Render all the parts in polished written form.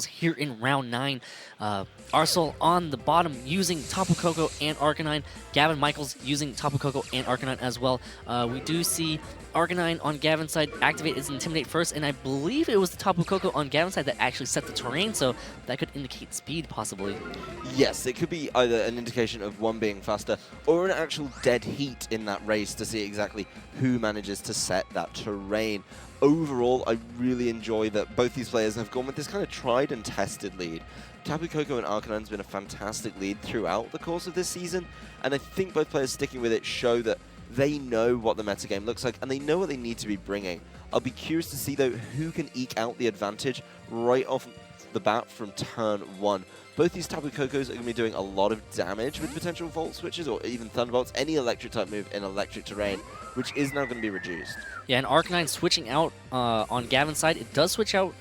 here in round 9. Arsal on the bottom using Tapu Koko and Arcanine. Gavin Michaels using Tapu Koko and Arcanine as well. We do see Arcanine on Gavin's side activate its Intimidate first, and I believe it was the Tapu Koko on Gavin's side that actually set the terrain, so that could indicate speed possibly. Yes, it could be either an indication of one being faster or an actual dead heat in that race to see exactly who manages to set that terrain. Overall, I really enjoy that both these players have gone with this kind of tried and tested lead. Tapu Koko and Arcanine's been a fantastic lead throughout the course of this season, and I think both players sticking with it show that they know what the metagame looks like and they know what they need to be bringing. I'll be curious to see, though, who can eke out the advantage right off the bat from turn 1. Both these Tapu Kokos are going to be doing a lot of damage with potential Volt Switches or even Thunderbolts, any electric type move in electric terrain, which is now going to be reduced. Yeah, and Arcanine switching out on Gavin's side. It does switch out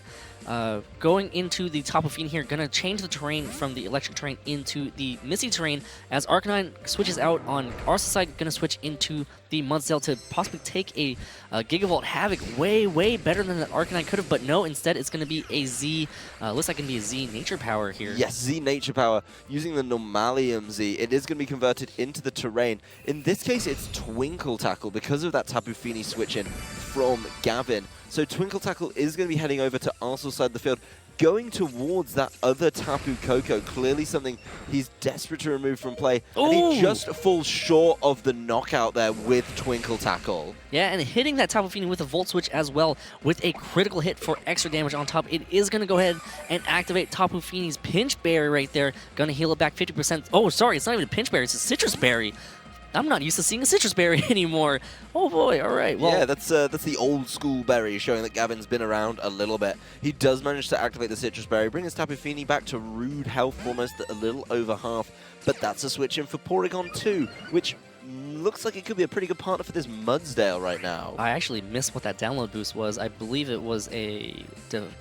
going into the Tapu Fini here. Going to change the terrain from the electric terrain into the Misty terrain as Arcanine switches out on Arsal's side. Going to switch into the Mudsdale to possibly take a Gigavolt Havoc way better than that Arcanine could have, but no, instead it's going to be a Z, looks like it can be a Z Nature Power here. Yes, Z Nature Power using the Normalium Z. It is going to be converted into the terrain. In this case, it's Twinkle Tackle because of that Tapu Fini switch in from Gavin. So Twinkle Tackle is going to be heading over to Arsal's side of the field, going towards that other Tapu Koko, clearly something he's desperate to remove from play. Ooh. And he just falls short of the knockout there with Twinkle Tackle. Yeah, and hitting that Tapu Fini with a Volt Switch as well with a critical hit for extra damage on top. It is going to go ahead and activate Tapu Fini's Pinch Berry right there. Going to heal it back 50%. Oh, sorry, it's not even a Pinch Berry, it's a Citrus Berry. I'm not used to seeing a Citrus Berry anymore. Oh boy, all right. Well, yeah, that's the old school berry, showing that Gavin's been around a little bit. He does manage to activate the Citrus Berry, bring his Tapu Fini back to rude health, almost a little over half. But that's a switch in for Porygon 2, which looks like it could be a pretty good partner for this Mudsdale right now. I actually missed what that download boost was. I believe it was a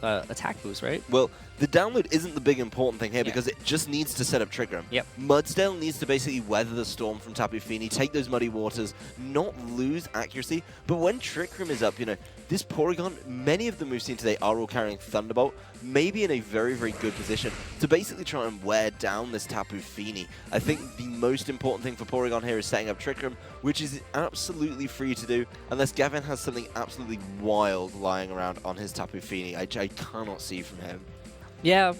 attack boost, right? Well, the download isn't the big important thing here because it just needs to set up Trick Room. Yep. Mudsdale needs to basically weather the storm from Tapu Fini, take those muddy waters, not lose accuracy. But when Trick Room is up, you know, this Porygon, many of the moves seen today are all carrying Thunderbolt, maybe in a very good position to basically try and wear down this Tapu Fini. I think the most important thing for Porygon here is setting up Trick Room, which is absolutely free to do unless Gavin has something absolutely wild lying around on his Tapu Fini. I cannot see from him. Yeah,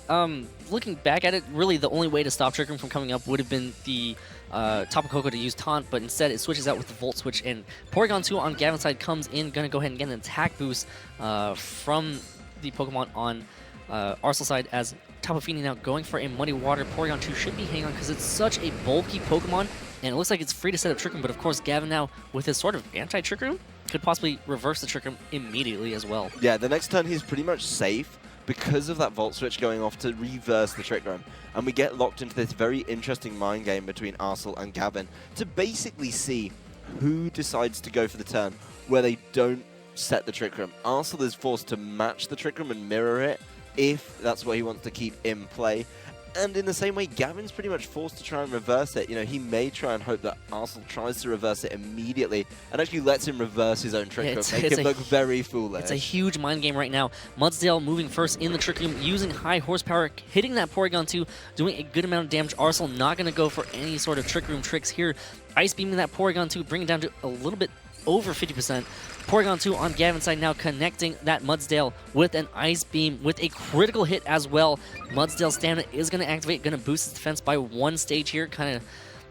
looking back at it, really the only way to stop Trick Room from coming up would have been the Tapu Koko to use Taunt, but instead it switches out with the Volt Switch, and Porygon 2 on Gavin's side comes in, going to go ahead and get an attack boost from the Pokemon on Arsal's side as Tapu Fini now going for a Muddy Water. Porygon 2 should be hanging on because it's such a bulky Pokemon, and it looks like it's free to set up Trick Room, but of course Gavin now, with his sort of anti-Trick Room, could possibly reverse the Trick Room immediately as well. Yeah, the next turn he's pretty much safe because of that Volt Switch going off to reverse the Trick Room. And we get locked into this very interesting mind game between Arsal and Gavin to basically see who decides to go for the turn where they don't set the Trick Room. Arsal is forced to match the Trick Room and mirror it if that's what he wants to keep in play. And in the same way, Gavin's pretty much forced to try and reverse it. You know, he may try and hope that Arsal tries to reverse it immediately and actually lets him reverse his own Trick Room, make him look very foolish. It's a huge mind game right now. Mudsdale moving first in the Trick Room, using high horsepower, hitting that Porygon 2, doing a good amount of damage. Arsal not going to go for any sort of Trick Room tricks here. Ice Beaming that Porygon 2, bringing it down to a little bit over 50%. Porygon 2 on Gavin's side now connecting that Mudsdale with an Ice Beam with a critical hit as well. Mudsdale's stamina is going to activate, going to boost its defense by 1 stage here. Kind of,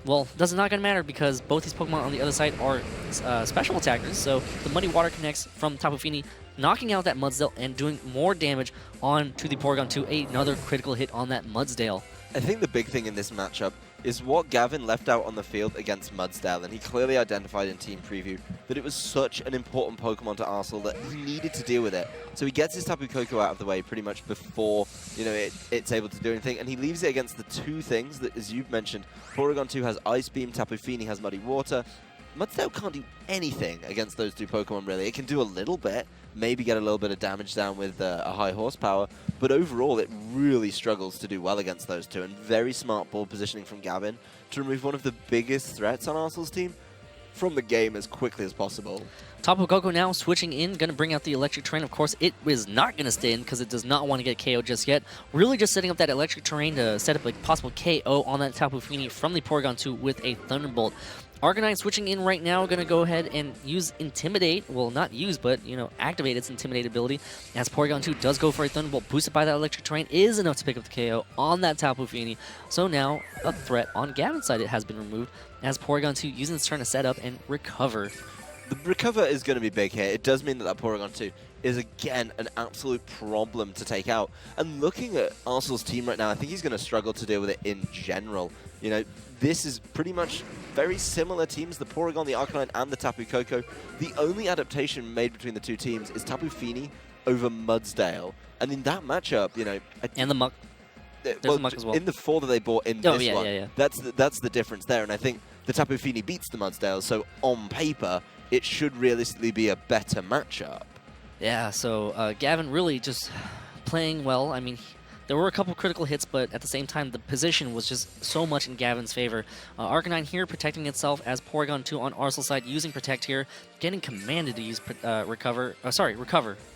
well, does not going to matter because both these Pokemon on the other side are special attackers. So the Muddy Water connects from Tapu Fini, knocking out that Mudsdale and doing more damage on to the Porygon 2. Another critical hit on that Mudsdale. I think the big thing in this matchup is what Gavin left out on the field against Mudsdale, and he clearly identified in Team Preview that it was such an important Pokemon to Arsal that he needed to deal with it. So he gets his Tapu Koko out of the way pretty much before, you know, it's able to do anything, and he leaves it against the two things that, as you've mentioned, Porygon 2 has Ice Beam, Tapu Fini has Muddy Water. Mudsdale can't do anything against those two Pokemon, really. It can do a little bit, maybe get a little bit of damage down with a high horsepower, but overall it really struggles to do well against those two, and very smart ball positioning from Gavin to remove one of the biggest threats on Arsal's team. from the game as quickly as possible. Tapu Koko now switching in, going to bring out the Electric Terrain. Of course, it is not going to stay in because it does not want to get KO just yet. Really just setting up that Electric Terrain to set up a possible KO on that Tapu Fini from the Porygon 2 with a Thunderbolt. Arcanine switching in right now, going to go ahead and use Intimidate. Well, not use, but, you know, activate its Intimidate ability. As Porygon 2 does go for a Thunderbolt, boosted by that Electric Terrain, is enough to pick up the KO on that Tapu Fini. So now, a threat on Gavin's side, it has been removed, as Porygon 2 using its turn to set up and recover. The recover is going to be big here. It does mean that that Porygon 2 is, again, an absolute problem to take out. And looking at Arsal's team right now, I think he's going to struggle to deal with it in general. You know, this is pretty much very similar teams, the Porygon, the Arcanine, and the Tapu Koko. The only adaptation made between the two teams is Tapu Fini over Mudsdale. And in that matchup, you know... And the Muck. There's the Muck as well. In the 4 that they bought in this one, that's the difference there. And I think the Tapu Fini beats the Mudsdale, so on paper, it should realistically be a better matchup. Yeah, so Gavin really just playing well. I mean, there were a couple critical hits, but at the same time, the position was just so much in Gavin's favor. Arcanine here protecting itself as Porygon 2 on Arsal's side using Protect here, getting commanded to use Recover.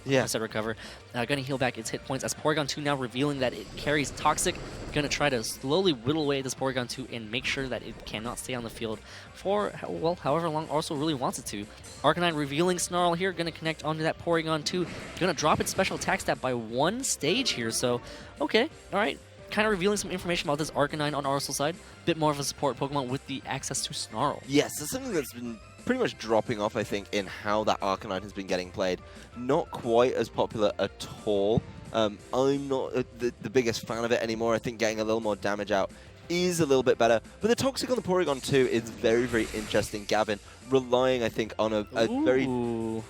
Yeah. I said Recover. Going to heal back its hit points as Porygon 2 now revealing that it carries Toxic. Going to try to slowly whittle away this Porygon 2 and make sure that it cannot stay on the field for, well, however long Arsal really wants it to. Arcanine revealing Snarl here, going to connect onto that Porygon 2. Going to drop its special attack stat by 1 stage here, so okay, alright. Kind of revealing some information about this Arcanine on Arsal's side. Bit more of a support Pokemon with the access to Snarl. Yes, that's something that's been pretty much dropping off, I think, in how that Arcanine has been getting played. Not quite as popular at all. I'm not the biggest fan of it anymore. I think getting a little more damage out is a little bit better. But the Toxic on the Porygon 2 is very, very interesting. Gavin relying, I think, on a very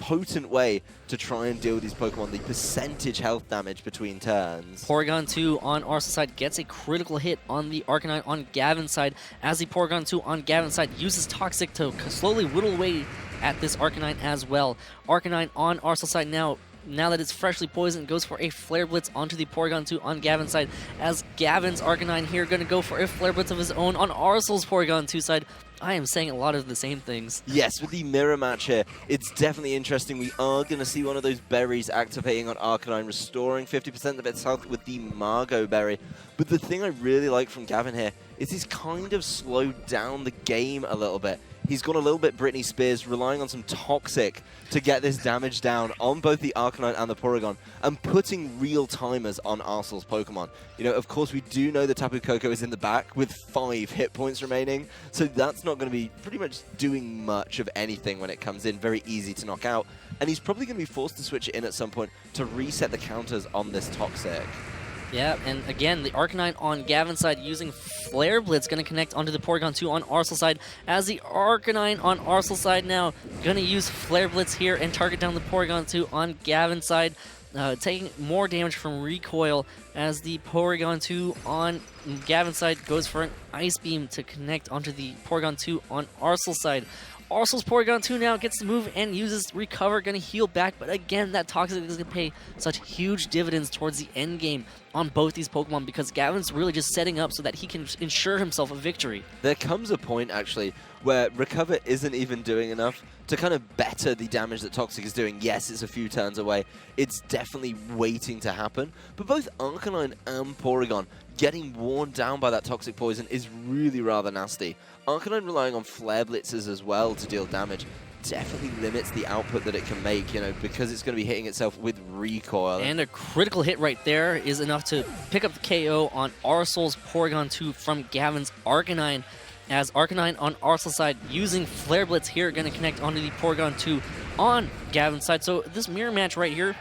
potent way to try and deal with these Pokemon, the percentage health damage between turns. Porygon 2 on Arsal's side gets a critical hit on the Arcanine on Gavin's side, as the Porygon 2 on Gavin's side uses Toxic to slowly whittle away at this Arcanine as well. Arcanine on Arsal's side now that it's freshly poisoned, goes for a Flare Blitz onto the Porygon 2 on Gavin's side, as Gavin's Arcanine here going to go for a Flare Blitz of his own on Arsal's Porygon 2 side. I am saying a lot of the same things. Yes, with the mirror match here, it's definitely interesting. We are going to see one of those berries activating on Arcanine, restoring 50% of its health with the Margot Berry. But the thing I really like from Gavin here is he's kind of slowed down the game a little bit. He's gone a little bit Britney Spears, relying on some Toxic to get this damage down on both the Arcanine and the Porygon, and putting real timers on Arsal's Pokemon. You know, of course, we do know the Tapu Koko is in the back with 5 hit points remaining, so that's not going to be pretty much doing much of anything when it comes in. Very easy to knock out, and he's probably going to be forced to switch it in at some point to reset the counters on this Toxic. Yeah, and again, the Arcanine on Gavin's side using Flare Blitz, going to connect onto the Porygon 2 on Arsal's side, as the Arcanine on Arsal's side now going to use Flare Blitz here and target down the Porygon 2 on Gavin's side, taking more damage from recoil, as the Porygon 2 on Gavin's side goes for an Ice Beam to connect onto the Porygon 2 on Arsal's side. Arsal's Porygon 2 now gets to move and uses Recover, going to heal back, but again, that Toxic is going to pay such huge dividends towards the end game on both these Pokemon, because Gavin's really just setting up so that he can ensure himself a victory. There comes a point, actually, where Recover isn't even doing enough to kind of better the damage that Toxic is doing. Yes, it's a few turns away. It's definitely waiting to happen, but both Arcanine and Porygon getting worn down by that Toxic Poison is really rather nasty. Arcanine relying on Flare Blitzes as well to deal damage definitely limits the output that it can make, you know, because it's going to be hitting itself with recoil. And a critical hit right there is enough to pick up the KO on Arsal's Porygon 2 from Gavin's Arcanine, as Arcanine on Arsal's side using Flare Blitz here, going to connect onto the Porygon 2 on Gavin's side. So this mirror match right here,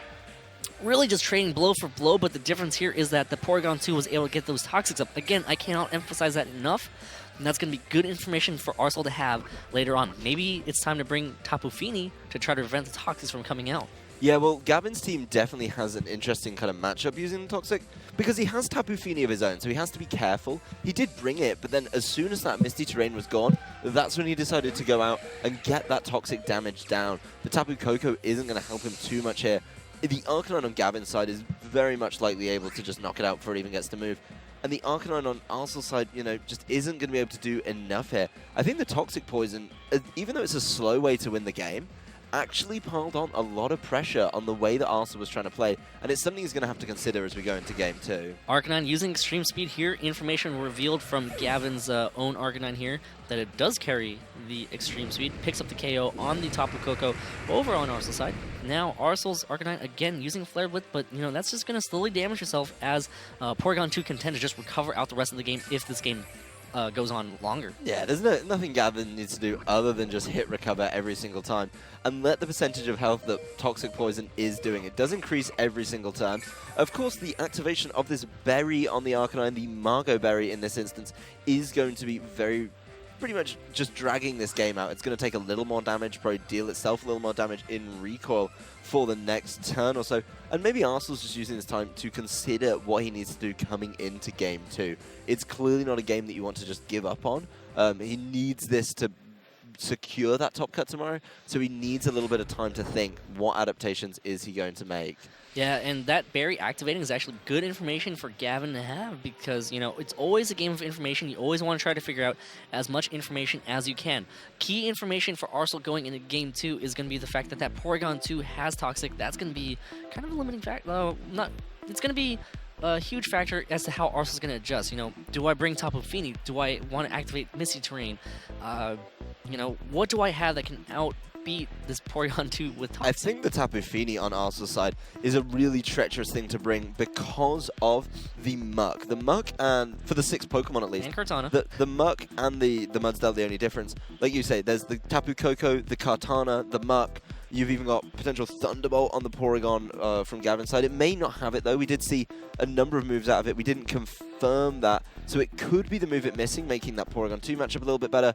really just trading blow for blow, but the difference here is that the Porygon 2 was able to get those Toxics up. Again, I cannot emphasize that enough, and that's going to be good information for Arsal to have later on. Maybe it's time to bring Tapu Fini to try to prevent the Toxics from coming out. Yeah, well, Gavin's team definitely has an interesting kind of matchup using Toxic, because he has Tapu Fini of his own, so he has to be careful. He did bring it, but then as soon as that Misty Terrain was gone, that's when he decided to go out and get that Toxic damage down. The Tapu Koko isn't going to help him too much here. The Arcanine on Gavin's side is very much likely able to just knock it out before it even gets to move. and the Arcanine on Arsal's side, you know, just isn't going to be able to do enough here. I think the Toxic Poison, even though it's a slow way to win the game, actually piled on a lot of pressure on the way that Arsal was trying to play, and it's something he's going to have to consider as we go into Game 2. Arcanine using Extreme Speed here. Information revealed from Gavin's own Arcanine here that it does carry the Extreme Speed. Picks up the KO on the Tapu Koko over on Arsal's side. Now Arsal's Arcanine again using Flare Blitz, but you know that's just going to slowly damage itself as Porygon 2 can tend to just recover out the rest of the game if this game goes on longer. Yeah, there's nothing Gavin needs to do other than just hit recover every single time and let the percentage of health that Toxic Poison is doing. It does increase every single turn. Of course, the activation of this berry on the Arcanine, the Margot Berry in this instance, is going to be pretty much just dragging this game out. It's going to take a little more damage, probably deal itself a little more damage in recoil for the next turn or so. And maybe Arsal's just using this time to consider what he needs to do coming into Game 2. It's clearly not a game that you want to just give up on. He needs this to secure that top cut tomorrow, so he needs a little bit of time to think what adaptations is he going to make. Yeah, and that berry activating is actually good information for Gavin to have because, you know, it's always a game of information. You always want to try to figure out as much information as you can. Key information for Arsal going into Game 2 is going to be the fact that that Porygon 2 has Toxic. That's going to be kind of a limiting factor. It's going to be a huge factor as to how Arsal's going to adjust. You know, do I bring Tapu Fini? Do I want to activate Misty Terrain? You know, what do I have that can outbeat this Porygon 2 with Toxic? I think the Tapu Fini on Arsal's side is a really treacherous thing to bring because of the Muck. The Muck, and for the 6 Pokemon at least, and Kartana. The Muck and the Mudsdale, the only difference. Like you say, there's the Tapu Koko, the Kartana, the Muck. You've even got potential Thunderbolt on the Porygon from Gavin's side. It may not have it, though. We did see a number of moves out of it. We didn't confirm that. So it could be the move it missing, making that Porygon 2 matchup a little bit better.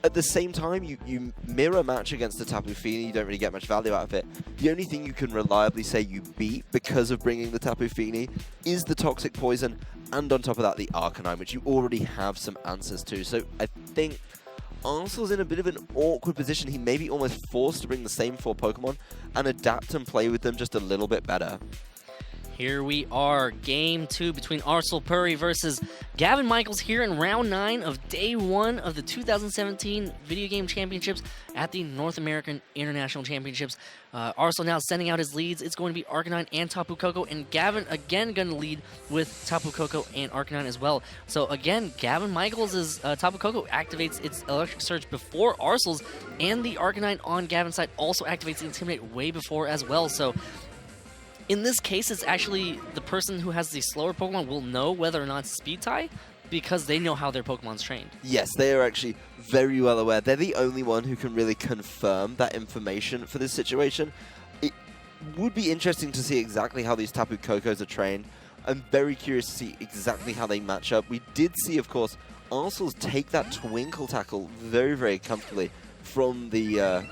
At the same time, you mirror match against the Tapu Fini. You don't really get much value out of it. The only thing you can reliably say you beat because of bringing the Tapu Fini is the Toxic Poison, and on top of that, the Arcanine, which you already have some answers to. So I think Arsal's in a bit of an awkward position. He may be almost forced to bring the same 4 Pokemon and adapt and play with them just a little bit better. Here we are, Game 2 between Arsal Puri versus Gavin Michaels here in Round 9 of Day 1 of the 2017 Video Game Championships at the North American International Championships. Arsal now sending out his leads. It's going to be Arcanine and Tapu Koko, and Gavin again going to lead with Tapu Koko and Arcanine as well. So again, Gavin Michaels' Tapu Koko activates its Electric Surge before Arsal's, and the Arcanine on Gavin's side also activates the Intimidate way before as well. So in this case, it's actually the person who has the slower Pokemon will know whether or not it's speed tie because they know how their Pokemon's trained. Yes, they are actually very well aware. They're the only one who can really confirm that information for this situation. It would be interesting to see exactly how these Tapu Kokos are trained. I'm very curious to see exactly how they match up. We did see, of course, Arsal's take that Twinkle Tackle very, very comfortably from the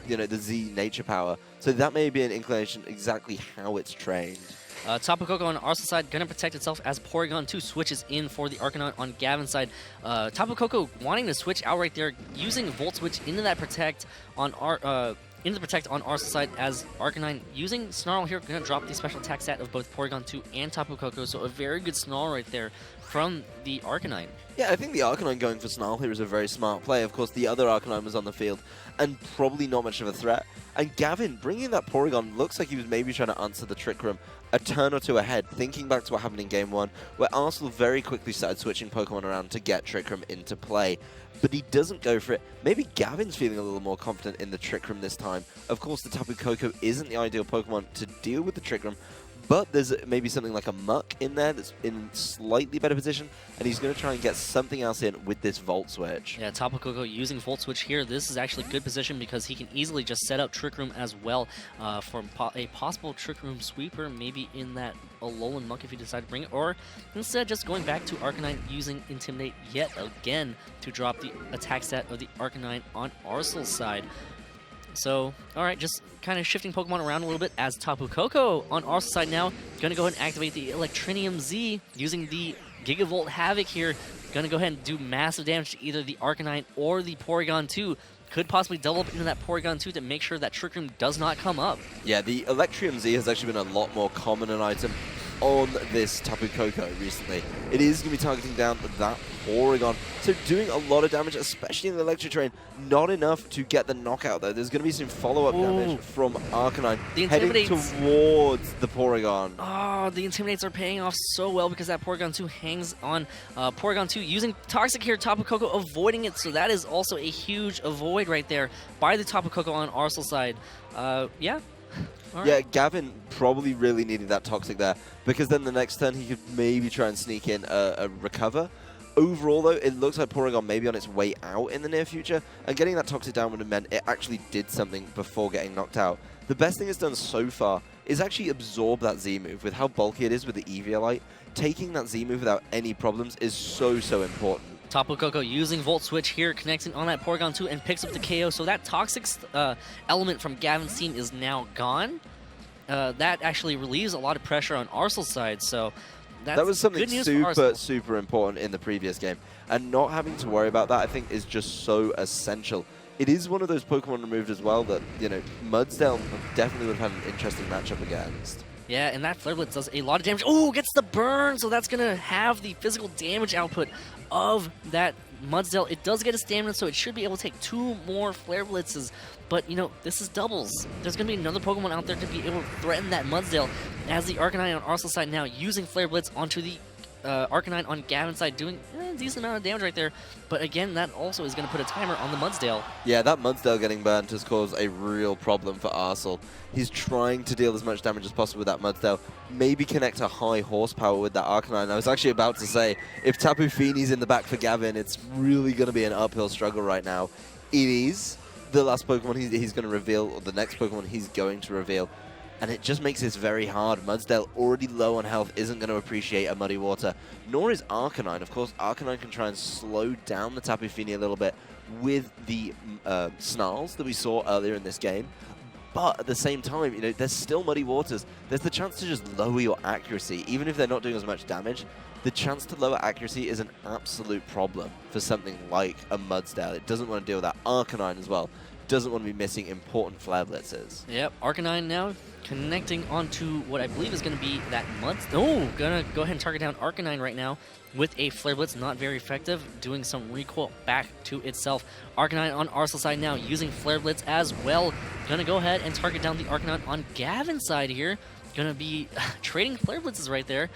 the Z Nature Power. So that may be an inclination exactly how it's trained. Tapu Koko on Arsal's side going to protect itself as Porygon 2 switches in for the Arcanine on Gavin's side. Tapu Koko wanting to switch out right there, using Volt Switch into that protect on Arsal's side as Arcanine using Snarl here, going to drop the special attack stat of both Porygon 2 and Tapu Koko. So a very good Snarl right there from the Arcanine. Yeah, I think the Arcanine going for Snarl here is a very smart play. Of course, the other Arcanine was on the field and probably not much of a threat. And Gavin, bringing that Porygon, looks like he was maybe trying to answer the Trick Room a turn or two ahead, thinking back to what happened in Game 1, where Arsal very quickly started switching Pokemon around to get Trick Room into play. But he doesn't go for it. Maybe Gavin's feeling a little more confident in the Trick Room this time. Of course, the Tapu Koko isn't the ideal Pokemon to deal with the Trick Room, but there's maybe something like a Muck in there that's in slightly better position, and he's going to try and get something else in with this Volt Switch. Yeah, Tapu Koko using Volt Switch here. This is actually good position because he can easily just set up Trick Room as well for a possible Trick Room sweeper, maybe in that Alolan Muck if he decides to bring it, or instead just going back to Arcanine using Intimidate yet again to drop the attack stat of the Arcanine on Arsal's side. So, alright, just kind of shifting Pokemon around a little bit as Tapu Koko on Arsal's side now. Going to go ahead and activate the Electrinium Z using the Gigavolt Havoc here. Going to go ahead and do massive damage to either the Arcanine or the Porygon 2. Could possibly double up into that Porygon 2 to make sure that Trick Room does not come up. Yeah, the Electrium Z has actually been a lot more common an item on this Tapu Koko recently. It is going to be targeting down that Porygon. So doing a lot of damage, especially in the electric terrain. Not enough to get the knockout though. There's going to be some follow-up damage from Arcanine heading towards the Porygon. Oh, the Intimidates are paying off so well because that Porygon 2 hangs on Porygon 2 using Toxic here. Tapu Koko avoiding it, so that is also a huge avoid right there by the Tapu Koko on Arsal's side. Yeah. Right. Yeah, Gavin probably really needed that Toxic there, because then the next turn he could maybe try and sneak in a Recover. Overall, though, it looks like Porygon may be on its way out in the near future, and getting that Toxic down would have meant it actually did something before getting knocked out. The best thing it's done so far is actually absorb that Z-move. With how bulky it is with the Eviolite, taking that Z-move without any problems is so important. Tapu Koko using Volt Switch here, connecting on that Porygon 2 and picks up the KO. So that Toxic element from Gavin's team is now gone. That actually relieves a lot of pressure on Arsal's side. So that's that was something good news super important in the previous game. And not having to worry about that, I think, is just so essential. It is one of those Pokemon removed as well that, you know, Mudsdale definitely would have had an interesting matchup against. Yeah, and that Flare Blitz does a lot of damage. Oh, gets the burn, so that's going to have the physical damage output of that Mudsdale. It does get a stamina, so it should be able to take 2 more Flare Blitzes. But, you know, this is doubles. There's going to be another Pokemon out there to be able to threaten that Mudsdale, as the Arcanine on Arsal's side now using Flare Blitz onto the Arcanine on Gavin's side, doing a decent amount of damage right there. But again, that also is going to put a timer on the Mudsdale. Yeah, that Mudsdale getting burnt has caused a real problem for Arsal. He's trying to deal as much damage as possible with that Mudsdale. Maybe connect a high horsepower with that Arcanine. I was actually about to say, if Tapu Fini's in the back for Gavin, it's really going to be an uphill struggle right now. It is the last Pokemon he's going to reveal, or the next Pokemon he's going to reveal. And it just makes this very hard. Mudsdale, already low on health, isn't going to appreciate a Muddy Water. Nor is Arcanine. Of course, Arcanine can try and slow down the Tapu Fini a little bit with the Snarls that we saw earlier in this game. But at the same time, you know, there's still Muddy Waters. There's the chance to just lower your accuracy. Even if they're not doing as much damage, the chance to lower accuracy is an absolute problem for something like a Mudsdale. It doesn't want to deal with that. Arcanine as well doesn't want to be missing important Flare Blitzes. Yep, Arcanine now connecting onto what I believe is going to be that Mudsdale. Oh, gonna go ahead and target down Arcanine right now with a Flare Blitz. Not very effective, doing some recoil back to itself. Arcanine on Arsal's side now using Flare Blitz as well. Gonna go ahead and target down the Arcanine on Gavin's side here. Gonna be trading Flare Blitzes right there.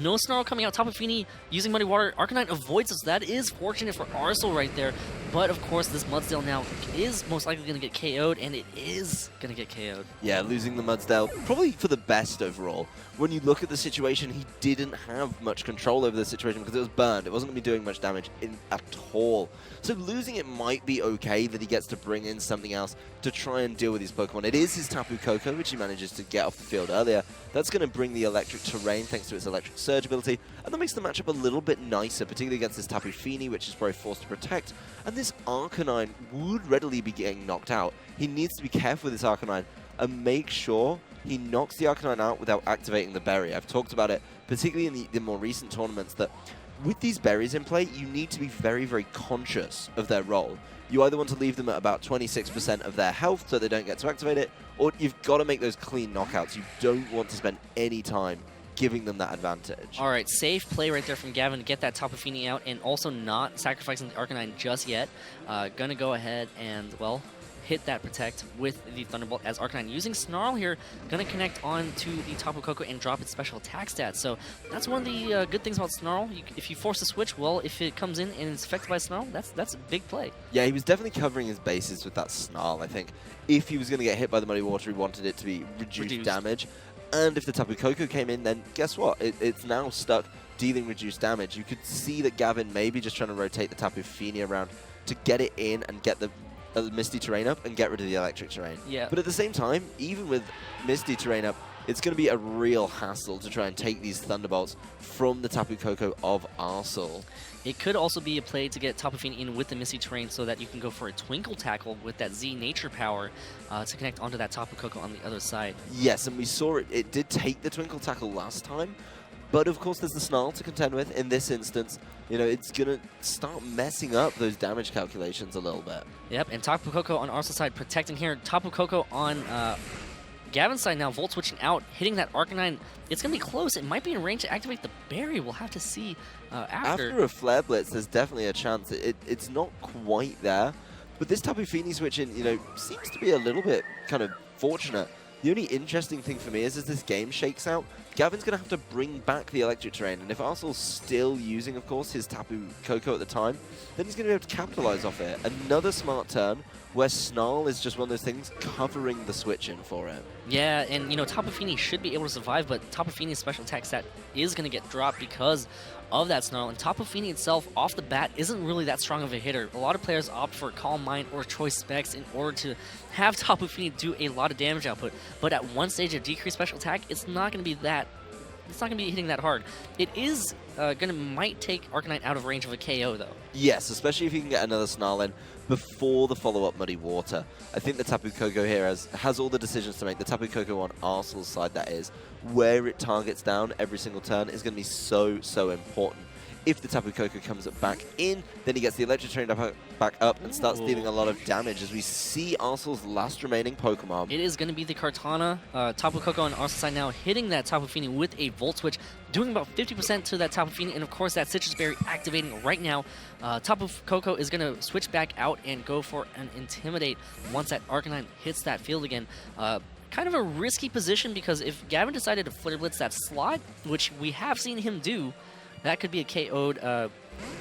No Snarl coming out. Tapu Fini using Muddy Water. Arcanine avoids us. That is fortunate for Arsal right there. But, of course, this Mudsdale now is most likely going to get KO'd, and it is going to get KO'd. Yeah, losing the Mudsdale, probably for the best overall. When you look at the situation, he didn't have much control over the situation because it was burned. It wasn't going to be doing much damage at all. So losing it might be okay that he gets to bring in something else to try and deal with his Pokemon. It is his Tapu Koko, which he manages to get off the field earlier. That's going to bring the electric terrain thanks to its electric surge ability, and that makes the matchup a little bit nicer, particularly against this Tapu Fini, which is probably forced to protect. And this Arcanine would readily be getting knocked out. He needs to be careful with this Arcanine and make sure he knocks the Arcanine out without activating the berry. I've talked about it, particularly in the more recent tournaments, that with these berries in play, you need to be very, very conscious of their role. You either want to leave them at about 26% of their health so they don't get to activate it, or you've got to make those clean knockouts. You don't want to spend any time giving them that advantage. All right, safe play right there from Gavin to get that Tapu Fini out and also not sacrificing the Arcanine just yet. Gonna go ahead and, well, hit that Protect with the Thunderbolt as Arcanine using Snarl here, gonna connect on to the Tapu Koko and drop its special attack stats. So that's one of the good things about Snarl. If you force a switch, well, if it comes in and it's affected by Snarl, that's a big play. Yeah, he was definitely covering his bases with that Snarl, I think. If he was going to get hit by the Muddy Water, he wanted it to be reduced damage. And if the Tapu Koko came in, then guess what? It's now stuck dealing reduced damage. You could see that Gavin may be just trying to rotate the Tapu Fini around to get it in and get the Misty Terrain up and get rid of the electric terrain. Yeah. But at the same time, even with Misty Terrain up, it's going to be a real hassle to try and take these Thunderbolts from the Tapu Koko of Arsal. It could also be a play to get Tapu Fini in with the Misty Terrain so that you can go for a Twinkle Tackle with that Z Nature power to connect onto that Tapu Koko on the other side. Yes, and we saw it did take the Twinkle Tackle last time, but of course there's the Snarl to contend with. In this instance, you know, it's going to start messing up those damage calculations a little bit. Yep, and Tapu Koko on Arsal's side protecting here. Tapu Koko on Gavin's side now, Volt switching out, hitting that Arcanine. It's going to be close. It might be in range to activate the berry. We'll have to see after. After a Flare Blitz, there's definitely a chance. It's not quite there. But this Tapu Fini switching, you know, seems to be a little bit kind of fortunate. The only interesting thing for me is as this game shakes out, Gavin's going to have to bring back the electric terrain. And if Arsal's still using, of course, his Tapu Koko at the time, then he's going to be able to capitalize off it. Another smart turn where Snarl is just one of those things covering the switch in for it. Yeah, and, you know, Tapu Fini should be able to survive, but Tapu Fini's special attack stat is going to get dropped because of that Snarl. And Tapu Fini itself, off the bat, isn't really that strong of a hitter. A lot of players opt for Calm Mind or Choice Specs in order to have Tapu Fini do a lot of damage output. But at one stage of decreased special attack, it's not going to be that. It's not going to be hitting that hard. It is might take Arcanine out of range of a KO though. Yes, especially if you can get another Snarl in before the follow-up Muddy Water. I think the Tapu Koko here has all the decisions to make. The Tapu Koko on Arsal's side, that is, where it targets down every single turn is going to be so, so important. If the Tapu Koko comes back in, then he gets the electric train back up and starts dealing a lot of damage as we see Arsal's last remaining Pokemon. It is going to be the Kartana. Tapu Koko on Arsal's side now hitting that Tapu Fini with a Volt Switch, doing about 50% to that Tapu Fini, and of course that Citrus Berry activating right now. Tapu Koko is going to switch back out and go for an Intimidate once that Arcanine hits that field again. Kind of a risky position because if Gavin decided to Flare Blitz that slot, which we have seen him do, that could be a KO'd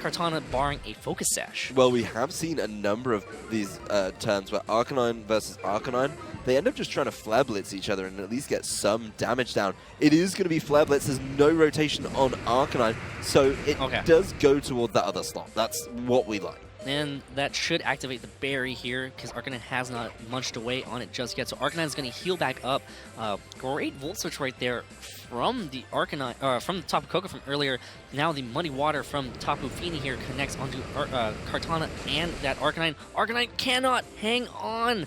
Kartana barring a Focus Sash. Well, we have seen a number of these turns where Arcanine versus Arcanine, they end up just trying to Flare Blitz each other and at least get some damage down. It is going to be Flare Blitz. There's no rotation on Arcanine, so it does go towards that other slot. That's what we like. And that should activate the berry here because Arcanine has not munched away on it just yet. So Arcanine is going to heal back up. Great Volt Switch right there from the Arcanine, from the Tapu Koko from earlier. Now the Muddy Water from Tapu Fini here connects onto Kartana and that Arcanine. Arcanine cannot hang on.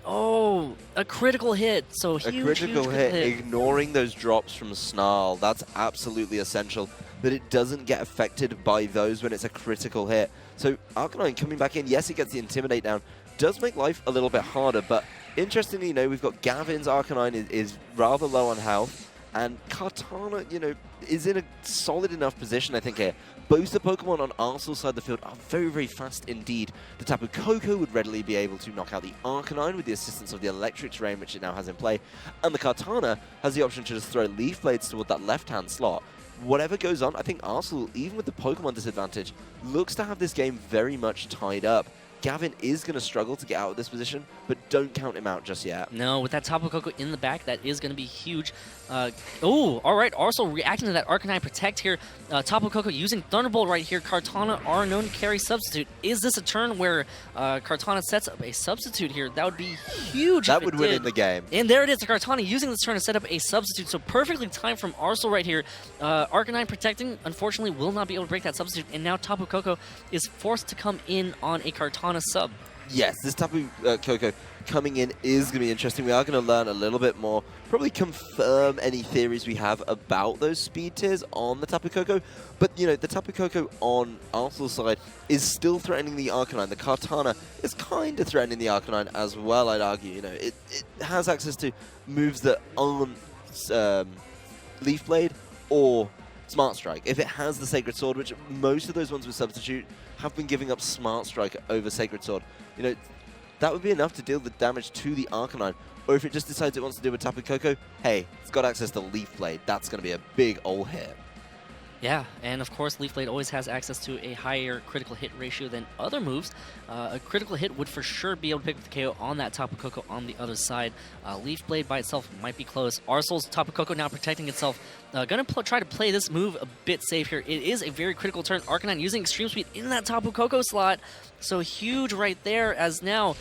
Oh, a critical hit. So huge, a critical huge hit, hit. Ignoring those drops from Snarl. That's absolutely essential. That it doesn't get affected by those when it's a critical hit. So Arcanine coming back in, yes, it gets the Intimidate down, does make life a little bit harder, but interestingly, you know, we've got Gavin's Arcanine is rather low on health, and Kartana, you know, is in a solid enough position, I think, here. Both the Pokemon on Arsal's side of the field are very, very fast indeed. The Tapu Koko would readily be able to knock out the Arcanine with the assistance of the Electric Terrain, which it now has in play, and the Kartana has the option to just throw Leaf Blades toward that left-hand slot. Whatever goes on, I think Arsal, even with the Pokemon disadvantage, looks to have this game very much tied up. Gavin is going to struggle to get out of this position, but don't count him out just yet. No, with that Tapu Koko in the back, that is going to be huge. Oh, all right. Arsal reacting to that Arcanine Protect here. Tapu Koko using Thunderbolt right here. Kartana are known to carry Substitute. Is this a turn where Kartana sets up a Substitute here? That would be huge. That would win in the game. And there it is. Kartana using this turn to set up a Substitute. So perfectly timed from Arsal right here. Arcanine protecting, unfortunately, will not be able to break that Substitute. And now Tapu Koko is forced to come in on a Kartana sub. Yes, this Tapu Koko coming in is going to be interesting. We are going to learn a little bit more, probably confirm any theories we have about those speed tiers on the Tapu Koko. But, you know, the Tapu Koko on Arsal's side is still threatening the Arcanine. The Kartana is kind of threatening the Arcanine as well, I'd argue. You know, it has access to moves that aren't Leaf Blade or Smart Strike. If it has the Sacred Sword, which most of those ones with Substitute have been giving up Smart Strike over Sacred Sword, you know, that would be enough to deal the damage to the Arcanine. Or if it just decides it wants to deal with Tapu Koko, hey, it's got access to Leaf Blade. That's going to be a big old hit. Yeah, and of course, Leaf Blade always has access to a higher critical hit ratio than other moves. A critical hit would for sure be able to pick up the KO on that Tapu Koko on the other side. Leaf Blade by itself might be close. Arsal's Tapu Koko now protecting itself. Gonna try to play this move a bit safe here. It is a very critical turn. Arcanine using Extreme Speed in that Tapu Koko slot. So huge right there as now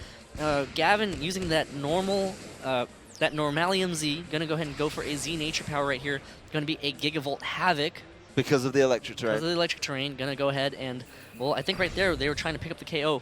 Gavin using that normal... that Normalium Z, gonna go ahead and go for a Z Nature Power right here. Gonna be a Gigavolt Havoc. Because of the electric terrain. Because of the electric terrain, gonna go ahead and, well, I think right there they were trying to pick up the KO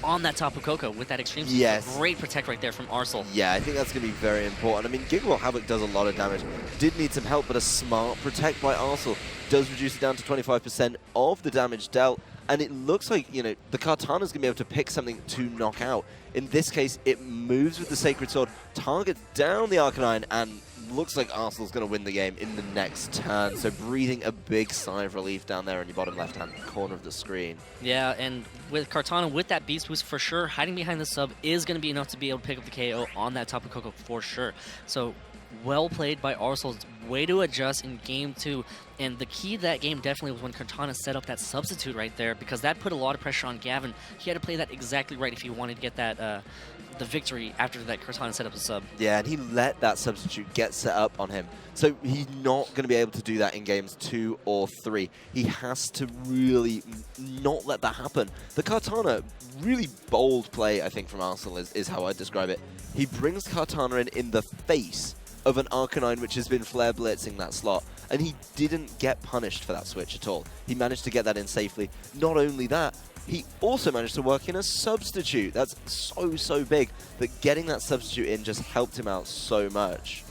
on that Tapu Koko with that extreme speed. Yes. Great protect right there from Arsal. Yeah, I think that's going to be very important. I mean, Gigavolt Havoc does a lot of damage. Did need some help, but a smart protect by Arsal does reduce it down to 25% of the damage dealt. And it looks like, you know, the Kartana's going to be able to pick something to knock out. In this case, it moves with the Sacred Sword, targets down the Arcanine, and looks like Arsal's going to win the game in the next turn. So breathing a big sigh of relief down there in your bottom left-hand corner of the screen. Yeah, and with Kartana, with that Beast Boost, for sure, hiding behind the sub is going to be enough to be able to pick up the KO on that Tapu Koko for sure. So well played by Arsal. Way to adjust in game 2. And the key to that game definitely was when Kartana set up that substitute right there, because that put a lot of pressure on Gavin. He had to play that exactly right if he wanted to get that the victory after that Kartana set up a sub. Yeah, and he let that substitute get set up on him. So he's not going to be able to do that in games 2 or 3. He has to really not let that happen. The Kartana, really bold play, I think, from Arsal is how I describe it. He brings Kartana in the face of an Arcanine which has been flare blitzing that slot, and he didn't get punished for that switch at all. He managed to get that in safely. Not only that, he also managed to work in a substitute. That's so big that getting that substitute in just helped him out so much.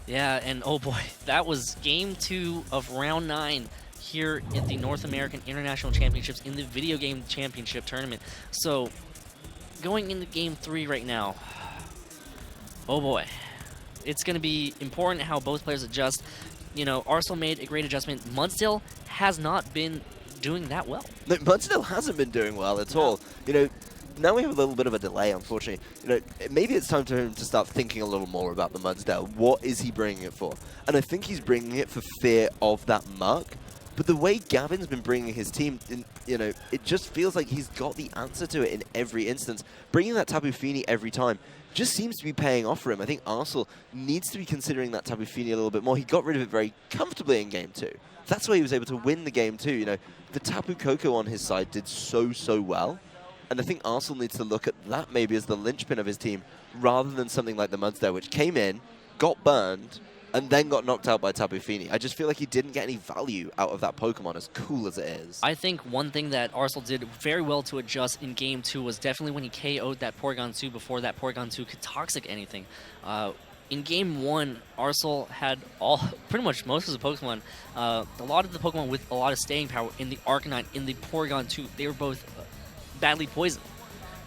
Yeah, and oh boy, that was game 2 of round 9 here at the North American International Championships in the Video Game Championship Tournament. So going into game 3 right now, oh boy, it's going to be important how both players adjust. You know, Arsal made a great adjustment. Mudsdale has not been doing that well. No, Mudsdale hasn't been doing well at all. You know, now we have a little bit of a delay, unfortunately. You know, maybe it's time for him to start thinking a little more about the Mudsdale. What is he bringing it for? And I think he's bringing it for fear of that Muck. But the way Gavin's been bringing his team, you know, it just feels like he's got the answer to it in every instance. Bringing that Tapu Fini every time just seems to be paying off for him. I think Arsal needs to be considering that Tapu Fini a little bit more. He got rid of it very comfortably in game 2. That's why he was able to win the game 2. You know, the Tapu Koko on his side did so well. And I think Arsal needs to look at that maybe as the linchpin of his team, rather than something like the Mudsdale, which came in, got burned, and then got knocked out by Tapu Fini. I just feel like he didn't get any value out of that Pokemon, as cool as it is. I think one thing that Arsal did very well to adjust in game 2 was definitely when he KO'd that Porygon 2 before that Porygon 2 could Toxic anything. In game 1, Arsal had pretty much most of the Pokemon, a lot of the Pokemon with a lot of staying power in the Arcanine, in the Porygon 2, they were both badly poisoned.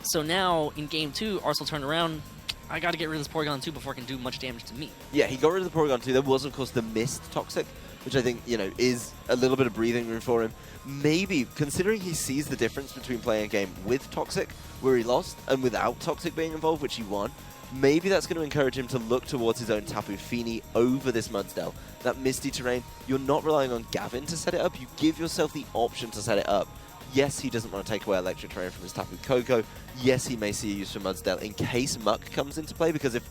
So now, in game 2, Arsal turned around, I gotta get rid of this Porygon 2 before it can do much damage to me. Yeah, he got rid of the Porygon 2. There was, of course, the Mist Toxic, which I think, you know, is a little bit of breathing room for him. Maybe, considering he sees the difference between playing a game with Toxic, where he lost, and without Toxic being involved, which he won, maybe that's going to encourage him to look towards his own Tapu Fini over this Mudsdale. That misty terrain, you're not relying on Gavin to set it up, you give yourself the option to set it up. Yes, he doesn't want to take away electric terrain from his Tapu Koko. Yes, he may see a use for Mudsdale in case Muck comes into play, because if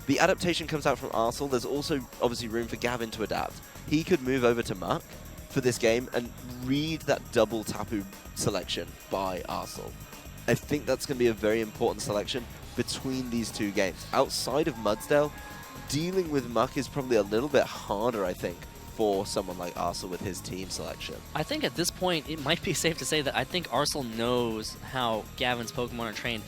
the adaptation comes out from Arsal, there's also obviously room for Gavin to adapt. He could move over to Muck for this game and read that double Tapu selection by Arsal. I think that's going to be a very important selection between these two games. Outside of Mudsdale, dealing with Muck is probably a little bit harder, I think, for someone like Arsal with his team selection. I think at this point, it might be safe to say that I think Arsal knows how Gavin's Pokemon are trained.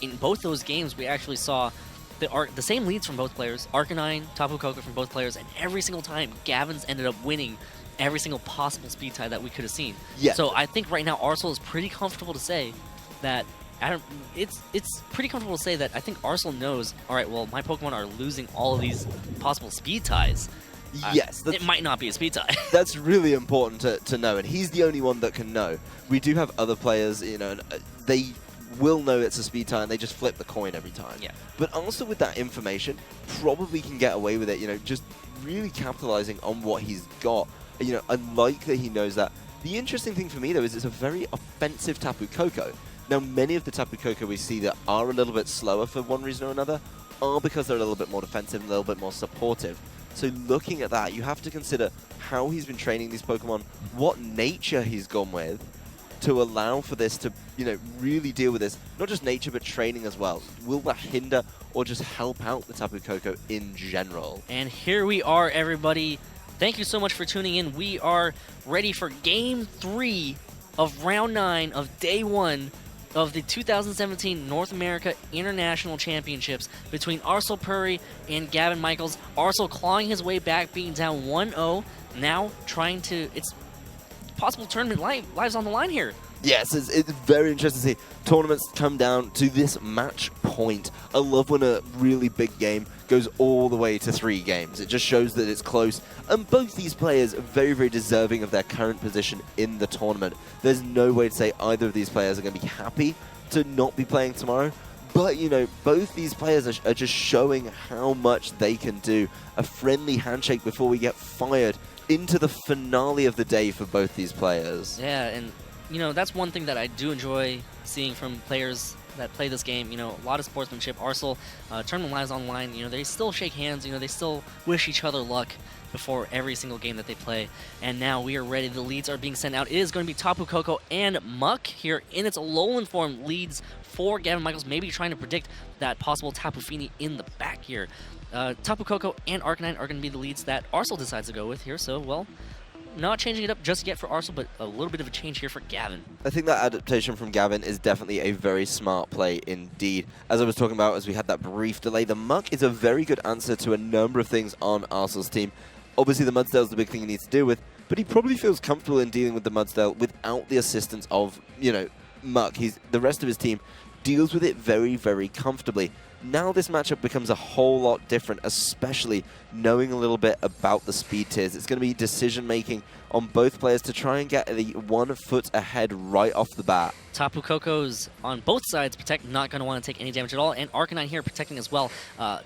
In both those games, we actually saw the same leads from both players, Arcanine, Tapu Koko from both players, and every single time, Gavin's ended up winning every single possible speed tie that we could have seen. Yeah. So I think right now, Arsal is pretty comfortable to say that it's pretty comfortable to say that I think Arsal knows, all right, well, my Pokemon are losing all of these possible speed ties. Yes. It might not be a speed tie. That's really important to know, and he's the only one that can know. We do have other players, you know, and they will know it's a speed tie, and they just flip the coin every time. Yeah. But also with that information, probably can get away with it, you know, just really capitalizing on what he's got. You know, I like that he knows that. The interesting thing for me, though, is it's a very offensive Tapu Koko. Now, many of the Tapu Koko we see that are a little bit slower for one reason or another are because they're a little bit more defensive and a little bit more supportive. So looking at that, you have to consider how he's been training these Pokemon, what nature he's gone with to allow for this to, you know, really deal with this. Not just nature, but training as well. Will that hinder or just help out the Tapu Koko in general? And here we are, everybody. Thank you so much for tuning in. We are ready for Game 3 of Round 9 of Day 1 of the 2017 North America International Championships between Arsal Puri and Gavin Michaels. Arsal clawing his way back, being down 1-0. Now trying to... possible tournament lives on the line here. Yes, it's very interesting to see tournaments come down to this match point. I love when a really big game goes all the way to 3 games. It just shows that it's close. And both these players are very, very deserving of their current position in the tournament. There's no way to say either of these players are going to be happy to not be playing tomorrow. But, you know, both these players are just showing how much they can do. A friendly handshake before we get fired into the finale of the day for both these players. Yeah, and, you know, that's one thing that I do enjoy seeing from players that play this game. You know, a lot of sportsmanship. Arsal, tournament lives online, you know, they still shake hands, you know, they still wish each other luck before every single game that they play. And now we are ready. The leads are being sent out. It is going to be Tapu Koko and Muck here in its Alolan form. Leads for Gavin Michaels, maybe trying to predict that possible Tapu Fini in the back here. Tapu Koko and Arcanine are going to be the leads that Arsal decides to go with here. So, well, not changing it up just yet for Arsal, but a little bit of a change here for Gavin. I think that adaptation from Gavin is definitely a very smart play indeed. As I was talking about as we had that brief delay, the Muck is a very good answer to a number of things on Arsal's team. Obviously, the Mudsdale is the big thing he needs to deal with, but he probably feels comfortable in dealing with the Mudsdale without the assistance of, you know, Muck. The rest of his team deals with it very, very comfortably. Now this matchup becomes a whole lot different, especially knowing a little bit about the speed tiers. It's going to be decision-making on both players to try and get the 1 foot ahead right off the bat. Tapu Koko's on both sides protect, not going to want to take any damage at all, and Arcanine here protecting as well,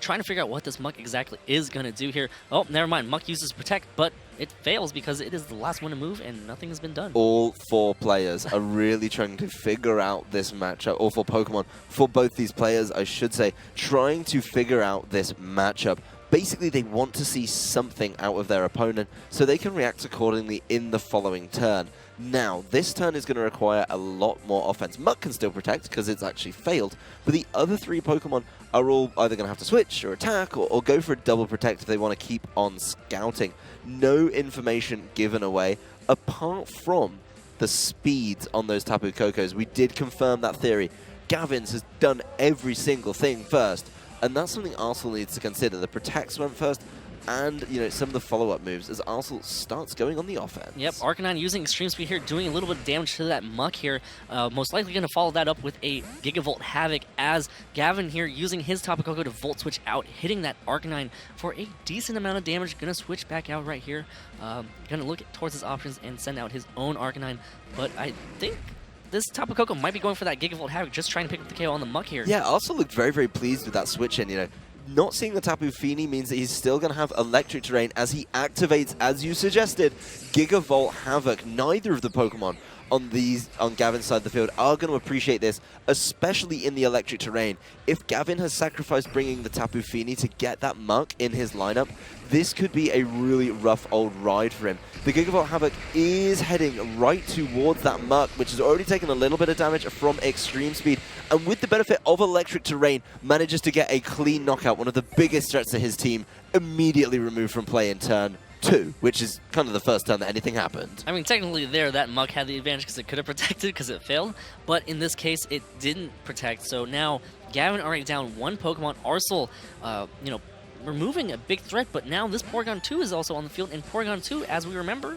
trying to figure out what this Muck exactly is going to do here. Oh, never mind, Muck uses protect, but it fails because it is the last one to move and nothing has been done. All 4 players are really trying to figure out this matchup, all 4 Pokemon, for both these players, I should say, trying to figure out this matchup. Basically, they want to see something out of their opponent so they can react accordingly in the following turn. Now, this turn is going to require a lot more offense. Muck can still protect because it's actually failed, but the other 3 Pokemon are all either going to have to switch or attack or go for a double protect if they want to keep on scouting. No information given away apart from the speeds on those Tapu Kokos. We did confirm that theory. Gavin's has done every single thing first. And that's something Arsal needs to consider. The protects went first, and, you know, some of the follow-up moves as Arsal starts going on the offense. Yep, Arcanine using Extreme Speed here, doing a little bit of damage to that Muck here. Most likely going to follow that up with a Gigavolt Havoc as Gavin here using his Tapu Koko to Volt Switch out, hitting that Arcanine for a decent amount of damage. Going to switch back out right here. Going to look towards his options and send out his own Arcanine. But I think this Tapu Koko might be going for that Gigavolt Havoc, just trying to pick up the KO on the Muck here. Yeah, Arsal looked very, very pleased with that switch in, you know. Not seeing the Tapu Fini means that he's still going to have Electric Terrain as he activates, as you suggested, Gigavolt Havoc. Neither of the Pokemon on Gavin's side of the field are going to appreciate this, especially in the Electric Terrain. If Gavin has sacrificed bringing the Tapu Fini to get that Muck in his lineup, this could be a really rough old ride for him. The Gigavolt Havoc is heading right towards that Muck, which has already taken a little bit of damage from Extreme Speed, and with the benefit of Electric Terrain, manages to get a clean knockout, one of the biggest threats to his team, immediately removed from play in turn 2, which is kind of the first time that anything happened. I mean, technically there, that Muck had the advantage because it could have protected because it failed, but in this case, it didn't protect. So now, Gavin already down 1 Pokemon. Arsal, you know, removing a big threat, but now this Porygon 2 is also on the field, and Porygon 2, as we remember,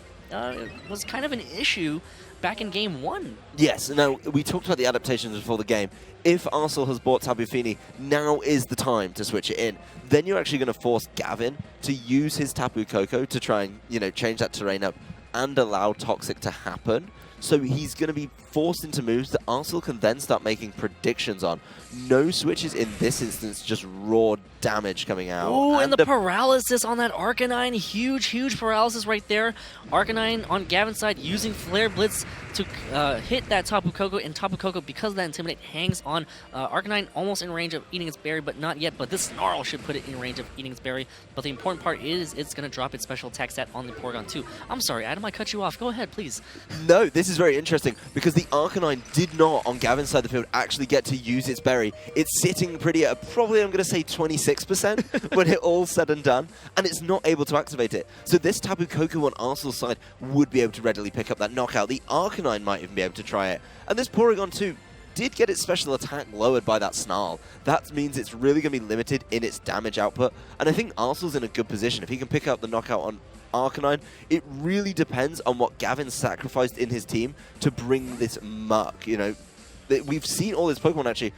was kind of an issue back in Game 1. Yes, now, we talked about the adaptations before the game. If Arsal has bought Tapu Fini, now is the time to switch it in. Then you're actually going to force Gavin to use his Tapu Koko to try and, you know, change that terrain up and allow Toxic to happen. So he's going to be forced into moves that Arsal can then start making predictions on. No switches in this instance, just raw damage coming out. Oh, and the paralysis on that Arcanine. Huge, huge paralysis right there. Arcanine on Gavin's side using Flare Blitz to hit that Tapu Koko, and Tapu Koko, because of that Intimidate, hangs on. Arcanine almost in range of eating its berry, but not yet. But this Snarl should put it in range of eating its berry. But the important part is it's going to drop its special attack stat on the Porygon 2. I'm sorry, Adam, I cut you off. Go ahead, please. No, this is very interesting because the Arcanine did not, on Gavin's side of the field, actually get to use its berry. It's sitting pretty at probably, I'm going to say, 26% when it all said and done, and it's not able to activate it. So this Tapu Koko on Arsal's side would be able to readily pick up that knockout. The Arcanine might even be able to try it. And this Porygon 2 did get its special attack lowered by that Snarl. That means it's really going to be limited in its damage output, and I think Arsal's in a good position. If he can pick up the knockout on Arcanine, it really depends on what Gavin sacrificed in his team to bring this muck. You know, we've seen all his Pokemon actually.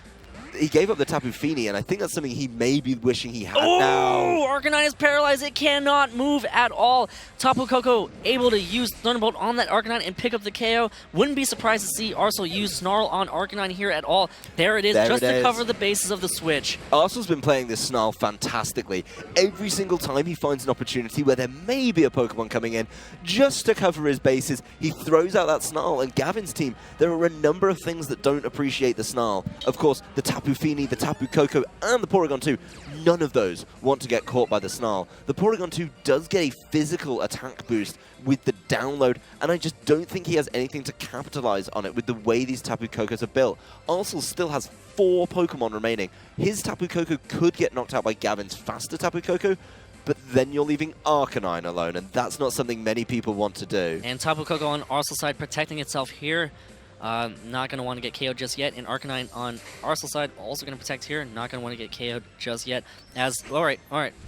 He gave up the Tapu Fini, and I think that's something he may be wishing he had now. Arcanine is paralyzed. It cannot move at all. Tapu Koko able to use Thunderbolt on that Arcanine and pick up the KO. Wouldn't be surprised to see Arsal use Snarl on Arcanine here at all. There it is, just to cover the bases of the switch. Arsal's been playing this Snarl fantastically. Every single time he finds an opportunity where there may be a Pokemon coming in, just to cover his bases, he throws out that Snarl. And Gavin's team, there are a number of things that don't appreciate the Snarl. Of course, the Tapu Fini, the Tapu Koko, and the Porygon 2, none of those want to get caught by the Snarl. The Porygon 2 does get a physical attack boost with the download, and I just don't think he has anything to capitalize on it with the way these Tapu Kokos are built. Arsal still has 4 Pokemon remaining. His Tapu Koko could get knocked out by Gavin's faster Tapu Koko, but then you're leaving Arcanine alone, and that's not something many people want to do. And Tapu Koko on Arsal's side protecting itself here. Not going to want to get KO'd just yet. And Arcanine on Arsal's side also going to protect here. Not going to want to get KO'd just yet. Alright.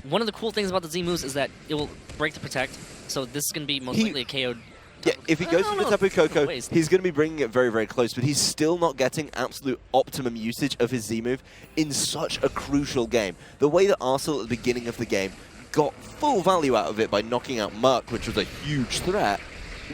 One of the cool things about the Z moves is that it will break the protect. So this is going to be most likely a KO'd. Yeah, if he goes for the Tapu Koko, he's going to be bringing it very, very close, but he's still not getting absolute optimum usage of his Z move in such a crucial game. The way that Arsal at the beginning of the game got full value out of it by knocking out Muk, which was a huge threat,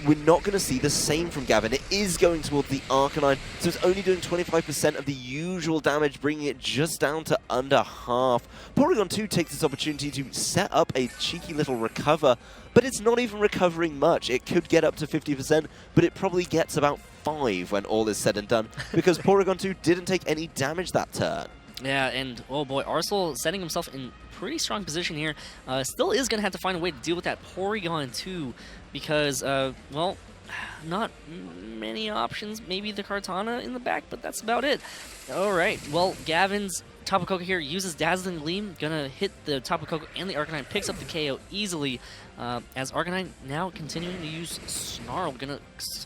we're not going to see the same from Gavin. It is going towards the Arcanine, so it's only doing 25% of the usual damage, bringing it just down to under half. Porygon 2 takes this opportunity to set up a cheeky little recover, but it's not even recovering much. It could get up to 50%, but it probably gets about 5 when all is said and done, because Porygon 2 didn't take any damage that turn. Yeah, and oh boy, Arsal setting himself in pretty strong position here. Still is going to have to find a way to deal with that Porygon 2 because, well, not many options. Maybe the Kartana in the back, but that's about it. All right, well, Gavin's Tapu Koko here uses Dazzling Gleam, gonna hit the Tapu Koko and the Arcanine, picks up the KO easily. As Arcanine now continuing to use Snarl, gonna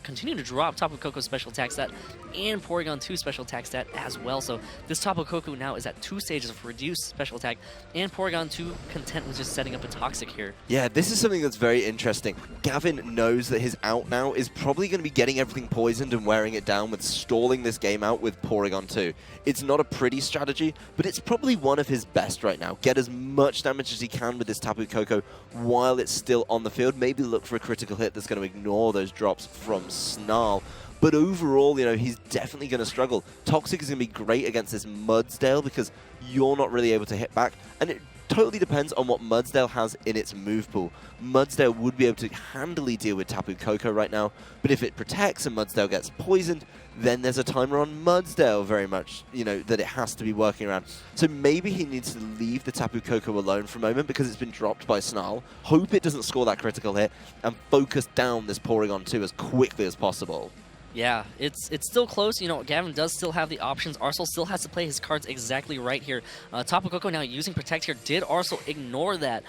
continue to drop Tapu Koko's special attack stat and Porygon 2 special attack stat as well. So this Tapu Koko now is at 2 stages of reduced special attack, and Porygon 2 content with just setting up a Toxic here. Yeah, this is something that's very interesting. Gavin knows that his out now is probably going to be getting everything poisoned and wearing it down with stalling this game out with Porygon 2. It's not a pretty strategy, but it's probably one of his best right now. Get as much damage as he can with this Tapu Koko while it's still on the field. Maybe look for a critical hit that's going to ignore those drops from Snarl. But overall, you know, he's definitely going to struggle. Toxic is going to be great against this Mudsdale because you're not really able to hit back. And it totally depends on what Mudsdale has in its move pool. Mudsdale would be able to handily deal with Tapu Koko right now, but if it protects and Mudsdale gets poisoned, then there's a timer on Mudsdale very much, you know, that it has to be working around. So maybe he needs to leave the Tapu Koko alone for a moment because it's been dropped by Snarl, hope it doesn't score that critical hit, and focus down this Porygon 2 as quickly as possible. Yeah, it's still close. You know, Gavin does still have the options. Arsal still has to play his cards exactly right here. Tapu Koko now using Protect here. Did Arsal ignore that?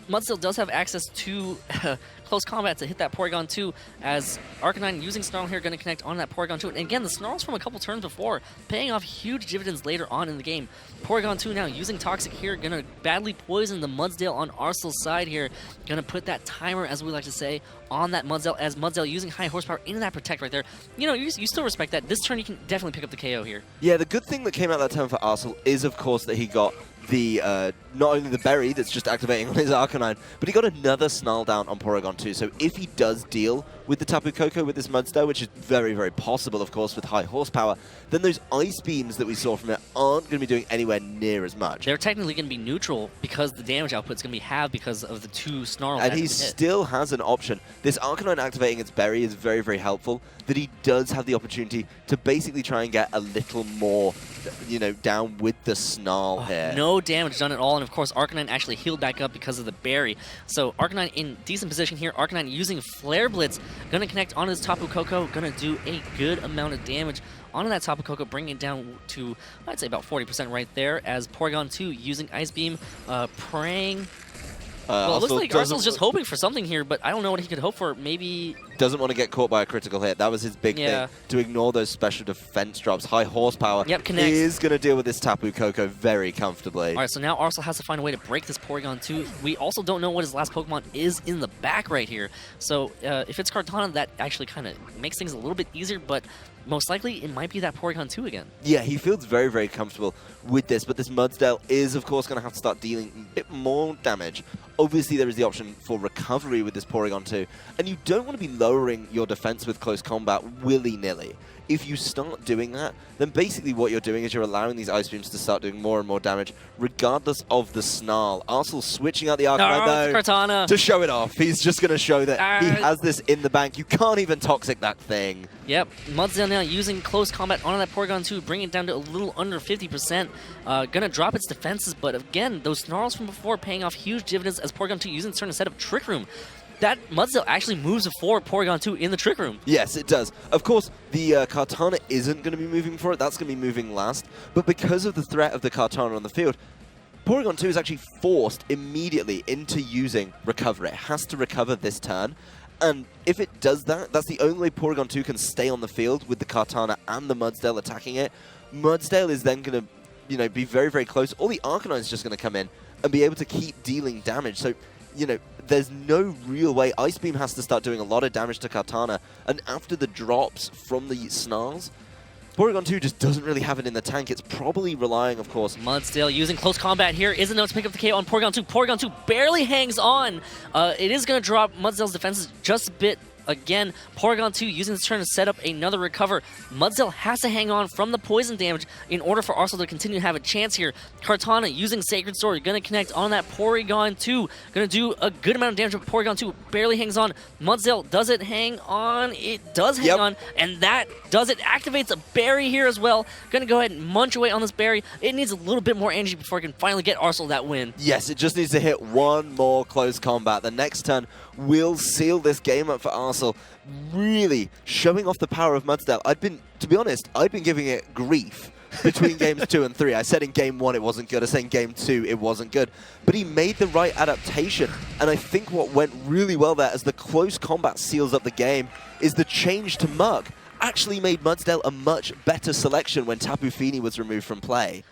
Mudsdale does have access to close combat to hit that Porygon 2, as Arcanine using Snarl here going to connect on that Porygon 2. And again, the Snarls from a couple turns before, paying off huge dividends later on in the game. Porygon 2 now using Toxic here, going to badly poison the Mudsdale on Arsal's side here. Going to put that timer, as we like to say, on that Mudsdale, as Mudsdale using high horsepower into that Protect right there. You know, you still respect that. This turn you can definitely pick up the KO here. Yeah, the good thing that came out that turn for Arsal is, of course, that he got the not only the berry that's just activating on his Arcanine, but he got another Snarl down on Porygon 2. So if he does deal with the Tapu Koko with this Mudsdale, which is very, very possible, of course, with high horsepower, then those Ice Beams that we saw from it aren't going to be doing anywhere near as much. They're technically going to be neutral because the damage output is going to be halved because of the 2 Snarls. And he still has an option. This Arcanine activating its berry is very, very helpful, that he does have the opportunity to basically try and get a little more, you know, down with the Snarl here. No damage done at all, and of course Arcanine actually healed back up because of the berry. So Arcanine in decent position here. Arcanine using Flare Blitz, gonna connect on his Tapu Koko, gonna do a good amount of damage onto that Tapu Koko, bringing it down to, I'd say, about 40% right there, as Porygon 2 using Ice Beam, praying. Well, it looks like Arsal's just hoping for something here, but I don't know what he could hope for. Maybe doesn't want to get caught by a critical hit. That was his big thing, to ignore those special defense drops. High horsepower is going to deal with this Tapu Koko very comfortably. All right, so now Arsal has to find a way to break this Porygon 2. We also don't know what his last Pokemon is in the back right here. So if it's Kartana, that actually kind of makes things a little bit easier, but most likely it might be that Porygon 2 again. Yeah, he feels very, very comfortable with this, but this Mudsdale is, of course, going to have to start dealing a bit more damage. Obviously, there is the option for recovery with this Porygon 2, and you don't want to be lowering your defense with close combat willy-nilly. If you start doing that, then basically what you're doing is you're allowing these Ice Beams to start doing more and more damage, regardless of the Snarl. Arsal switching out the Arcanine, though, Kartana. to show it off. He's just going to show that he has this in the bank. You can't even Toxic that thing. Yep, Mudsdale now using close combat on that Porygon 2, bringing it down to a little under 50%. Gonna drop its defenses, but again, those Snarls from before paying off huge dividends as Porygon 2 using its turn to set up Trick Room. That Mudsdale actually moves forward Porygon 2 in the Trick Room. Yes, it does. Of course, the Kartana isn't going to be moving for it. That's going to be moving last. But because of the threat of the Kartana on the field, Porygon 2 is actually forced immediately into using Recover. It has to recover this turn. And if it does that, that's the only way Porygon 2 can stay on the field with the Kartana and the Mudsdale attacking it. Mudsdale is then going to, be very, very close. All the Arcanine is just going to come in and be able to keep dealing damage. So, there's no real way. Ice Beam has to start doing a lot of damage to Kartana. And after the drops from the Snarls, Porygon 2 just doesn't really have it in the tank. It's probably relying, of course. Mudsdale using close combat here. Is enough to pick up the KO on Porygon 2. Porygon 2 barely hangs on. It is going to drop Mudsdale's defenses just a bit. Again, Porygon 2 using this turn to set up another recover. Mudsdale has to hang on from the poison damage in order for Arsal to continue to have a chance here. Kartana using Sacred Sword, going to connect on that Porygon 2. Going to do a good amount of damage, but Porygon 2 barely hangs on. Mudsdale, does it hang on? It does hang on, and that does it. Activates a berry here as well. Going to go ahead and munch away on this berry. It needs a little bit more energy before it can finally get Arsal that win. Yes, it just needs to hit one more close combat. The next turn will seal this game up for Arsal, really showing off the power of Mudsdale. To be honest, I'd been giving it grief between games 2 and 3. I said in game 1 it wasn't good, I said in game 2 it wasn't good. But he made the right adaptation, and I think what went really well there as the close combat seals up the game is the change to Mug actually made Mudsdale a much better selection when Tapu Fini was removed from play.